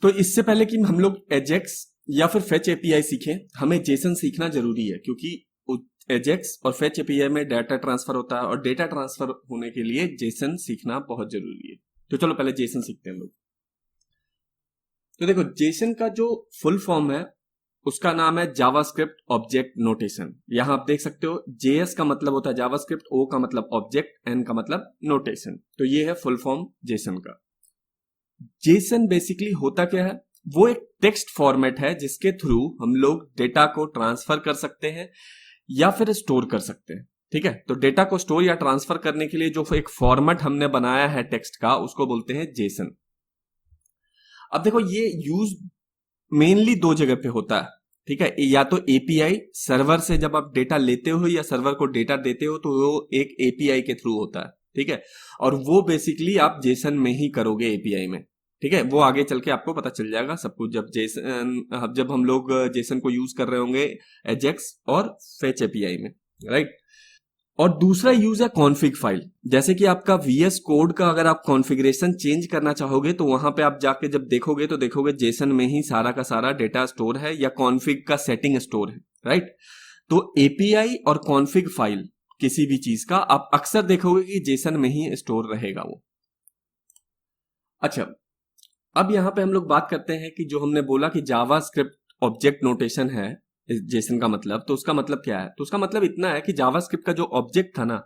तो इससे पहले कि हम लोग एजेक्स या फिर फेच एपीआई सीखें, हमें जेसन सीखना जरूरी है, क्योंकि एजेक्स और फेच एपीआई में डाटा ट्रांसफर होता है और डेटा ट्रांसफर होने के लिए जेसन सीखना बहुत जरूरी है। तो चलो पहले जेसन सीखते हैं हम लोग। तो देखो, जेसन का जो फुल फॉर्म है उसका नाम है जावास्क्रिप्ट ऑब्जेक्ट नोटेशन। यहां आप देख सकते हो, जेएस का मतलब होता है जावास्क्रिप्ट, ओ का मतलब ऑब्जेक्ट, एन का मतलब नोटेशन। तो ये है फुल फॉर्म जेसन का। जेसन बेसिकली होता क्या है, वो एक टेक्स्ट फॉर्मेट है जिसके थ्रू हम लोग डेटा को ट्रांसफर कर सकते हैं या फिर स्टोर कर सकते हैं। ठीक है, तो डेटा को स्टोर या ट्रांसफर करने के लिए जो एक फॉर्मेट हमने बनाया है टेक्स्ट का, उसको बोलते हैं जेसन। अब देखो, ये यूज मेनली दो जगह पे होता है। ठीक है, या तो एपीआई सर्वर से जब आप डेटा लेते हो या सर्वर को डेटा देते हो तो वो एक एपीआई के थ्रू होता है। ठीक है, और वो बेसिकली आप जेसन में ही करोगे एपीआई में। ठीक है, वो आगे चल के आपको पता चल जाएगा सब कुछ, जब हम लोग जेसन को यूज कर रहे होंगे एजेक्स और फेच एपीआई में, राइट। और दूसरा यूज है कॉन्फ़िग फाइल। जैसे कि आपका वीएस कोड का अगर आप कॉन्फ़िगरेशन चेंज करना चाहोगे तो वहां पे आप जाके जब देखोगे तो देखोगे जेसन में ही सारा का सारा डेटा स्टोर है या कॉन्फ़िग का सेटिंग स्टोर है, राइट। तो एपीआई और कॉन्फ़िग फाइल किसी भी चीज का आप अक्सर देखोगे कि जेसन में ही स्टोर रहेगा वो। अच्छा, अब यहां पे हम लोग बात करते हैं कि जो हमने बोला कि जावास्क्रिप्ट ऑब्जेक्ट नोटेशन है जेसन का मतलब, तो उसका मतलब क्या है। तो उसका मतलब इतना है कि जावास्क्रिप्ट का जो ऑब्जेक्ट था ना,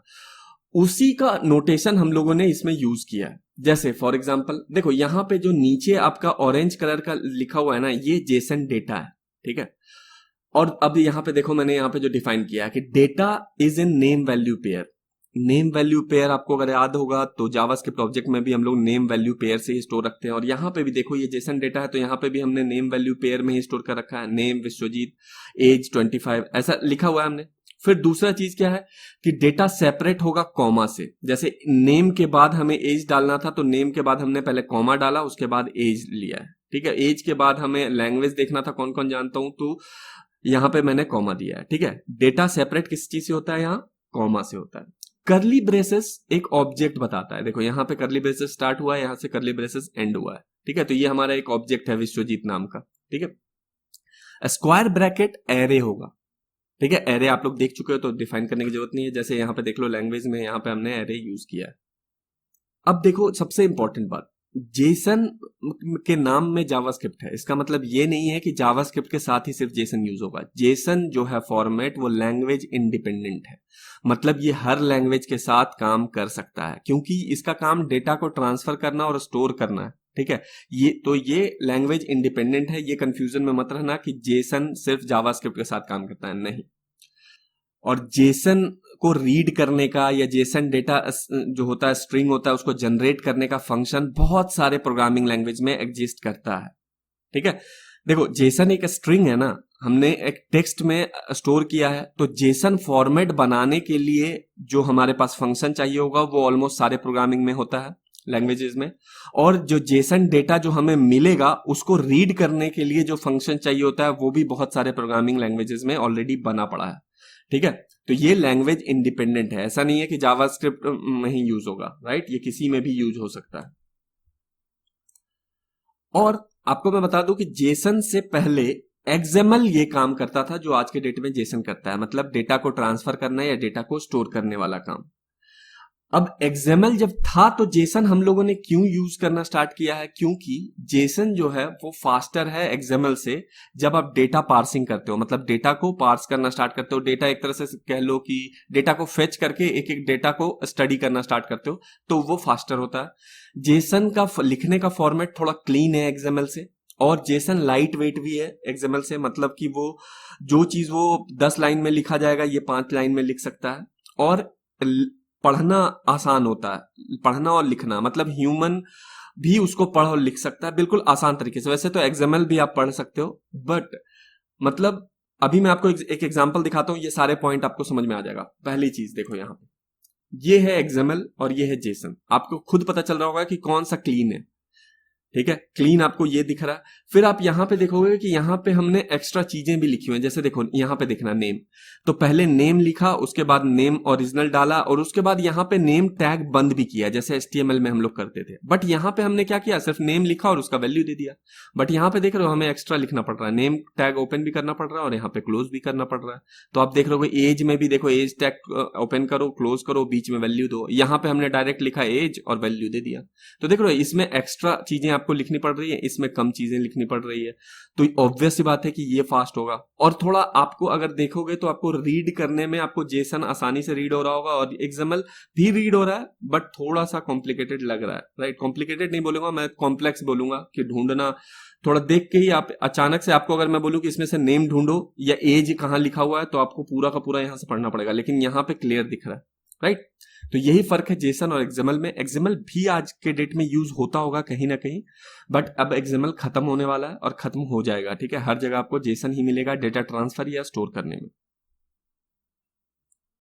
उसी का नोटेशन हम लोगों ने इसमें यूज किया है। जैसे फॉर एग्जांपल देखो, यहां पे जो नीचे आपका ऑरेंज कलर का लिखा हुआ है ना, ये जेसन डेटा है। ठीक है, और अब यहां पे देखो, मैंने यहां पे जो डिफाइन किया है कि data is in name value pair. Name value pair आपको अगर याद होगा तो जावास्क्रिप्ट ऑब्जेक्ट में भी हम लोग नेम वैल्यू पेयर से ही स्टोर रखते हैं, और यहां पे भी देखो ये जेसन डेटा है तो यहां पे भी हमने नेम वैल्यू पेयर में ही स्टोर कर रखा है। नेम विश्वजीत, एज 25, ऐसा लिखा हुआ है हमने। फिर दूसरा चीज क्या है कि डेटा सेपरेट होगा कॉमा से। जैसे नेम के बाद हमें एज डालना था तो नेम के बाद हमने पहले कॉमा डाला, उसके बाद एज लिया है। ठीक है, एज के बाद हमें लैंग्वेज देखना था कौन कौन जानता हूं, तो यहां पे मैंने कॉमा दिया है। ठीक है, डेटा सेपरेट किस चीज से होता है, यहां कॉमा से होता है। करली ब्रेसेस एक ऑब्जेक्ट बताता है। देखो यहां पे करली ब्रेसेस स्टार्ट हुआ है, यहां से करली ब्रेसेस एंड हुआ है। ठीक है, तो ये हमारा एक ऑब्जेक्ट है विश्वजीत नाम का। ठीक है, स्क्वायर ब्रैकेट एरे होगा। ठीक है, एरे आप लोग देख चुके हो तो डिफाइन करने की जरूरत नहीं है। जैसे यहां पे देख लो, लैंग्वेज में यहां पे हमने एरे यूज किया है। अब देखो सबसे इंपॉर्टेंट बात, जेसन के नाम में जावास्क्रिप्ट है, इसका मतलब ये नहीं है कि जावास्क्रिप्ट के साथ ही सिर्फ जेसन यूज होगा। जेसन जो है फॉर्मेट, वो लैंग्वेज इंडिपेंडेंट है। मतलब ये हर लैंग्वेज के साथ काम कर सकता है, क्योंकि इसका काम डेटा को ट्रांसफर करना और स्टोर करना है। ठीक है, ये लैंग्वेज इंडिपेंडेंट है। ये कंफ्यूजन में मत रहना कि जेसन सिर्फ जावास्क्रिप्ट के साथ काम करता है, नहीं। और जेसन को रीड करने का या जेसन डेटा जो होता है, स्ट्रिंग होता है, उसको जनरेट करने का फंक्शन बहुत सारे प्रोग्रामिंग लैंग्वेज में एग्जिस्ट करता है। ठीक है, देखो जेसन एक स्ट्रिंग है ना, हमने एक टेक्स्ट में स्टोर किया है, तो जेसन फॉर्मेट बनाने के लिए जो हमारे पास फंक्शन चाहिए होगा वो ऑलमोस्ट सारे प्रोग्रामिंग में होता है, लैंग्वेजेस में। और जो जेसन डेटा जो हमें मिलेगा उसको रीड करने के लिए जो फंक्शन चाहिए होता है वो भी बहुत सारे प्रोग्रामिंग लैंग्वेजेस में ऑलरेडी बना पड़ा है। ठीक है, तो ये लैंग्वेज इंडिपेंडेंट है, ऐसा नहीं है कि जावास्क्रिप्ट में ही यूज होगा, राइट। ये किसी में भी यूज हो सकता है। और आपको मैं बता दूं कि जेसन से पहले एक्सएमएल ये काम करता था जो आज के डेट में जेसन करता है, मतलब डेटा को ट्रांसफर करना या डेटा को स्टोर करने वाला काम। अब एक्सएमएल जब था तो जेसन हम लोगों ने क्यों यूज करना स्टार्ट किया है, क्योंकि जेसन जो है वो फास्टर है एक्सएमएल से। जब आप डेटा पार्सिंग करते हो, मतलब डेटा को पार्स करना स्टार्ट करते हो, डेटा एक तरह से कह लो कि डेटा को फेच करके एक एक डेटा को स्टडी करना स्टार्ट करते हो, तो वो फास्टर होता है। जेसन का लिखने का फॉर्मेट थोड़ा क्लीन है एक्सएमएल से, और जेसन लाइट वेट भी है एक्सएमएल से, मतलब कि वो जो चीज वो 10 लाइन में लिखा जाएगा ये 5 लाइन में लिख सकता है। और पढ़ना आसान होता है, पढ़ना और लिखना, मतलब ह्यूमन भी उसको पढ़ और लिख सकता है बिल्कुल आसान तरीके से। वैसे तो एक्सएमएल भी आप पढ़ सकते हो, बट मतलब अभी मैं आपको एक एग्जांपल दिखाता हूं, ये सारे पॉइंट आपको समझ में आ जाएगा। पहली चीज देखो, यहां पे ये है एक्सएमएल और ये है जेसन, आपको खुद पता चल रहा होगा कि कौन सा क्लीन है। ठीक है, क्लीन आपको ये दिख रहा है। फिर आप यहाँ पे देखोगे कि यहाँ पे हमने एक्स्ट्रा चीजें भी लिखी हुई हैं, जैसे देखो यहाँ पे देखना नेम, तो पहले नेम लिखा, उसके बाद नेम ओरिजिनल डाला, और उसके बाद यहाँ पे नेम टैग बंद भी किया, जैसे HTML में हम लोग करते थे। बट यहाँ पे हमने क्या किया, सिर्फ नेम लिखा और उसका वैल्यू दे दिया। बट यहाँ पे देख रहे हो हमें एक्स्ट्रा लिखना पड़ रहा है, नेम टैग ओपन भी करना पड़ रहा है और यहाँ पे क्लोज भी करना पड़ रहा है। तो आप देख रहे हो एज में भी देखो, एज टैग ओपन करो, क्लोज करो, बीच में वैल्यू दो। यहाँ पे हमने डायरेक्ट लिखा एज और वैल्यू दे दिया। तो देख रहे हो इसमें एक्स्ट्रा चीजें आपको लिखनी पड़ रही है, इसमें कम चीजें लिखनी पड़ रही है। तो ऑब्वियस सी बात है कि ये फास्ट होगा। और थोड़ा आपको अगर देखोगे तो आपको रीड करने में आपको जेसन आसानी से रीड हो रहा होगा और एक्सएमएल भी रीड हो रहा है, बट थोड़ा सा कॉम्प्लिकेटेड लग रहा है, राइट। कॉम्प्लिकेटेड नहीं बोलूंगा मैं, कॉम्प्लेक्स बोलूंगा, कि ढूंढना थोड़ा देख के ही आप अचानक से, आपको अगर मैं बोलूं कि इसमें से नेम ढूंढो या एज कहां लिखा हुआ है, तो आपको पूरा का पूरा यहां से पढ़ना पड़ेगा, लेकिन यहां पे क्लियर दिख रहा है, राइट। तो यही फर्क है जेसन और एक्सएमएल में। एक्सएमएल भी आज के डेट में यूज होता होगा कहीं ना कहीं, बट अब एक्सएमएल खत्म होने वाला है और खत्म हो जाएगा, ठीक है। हर जगह आपको जेसन ही मिलेगा डेटा ट्रांसफर या स्टोर करने में।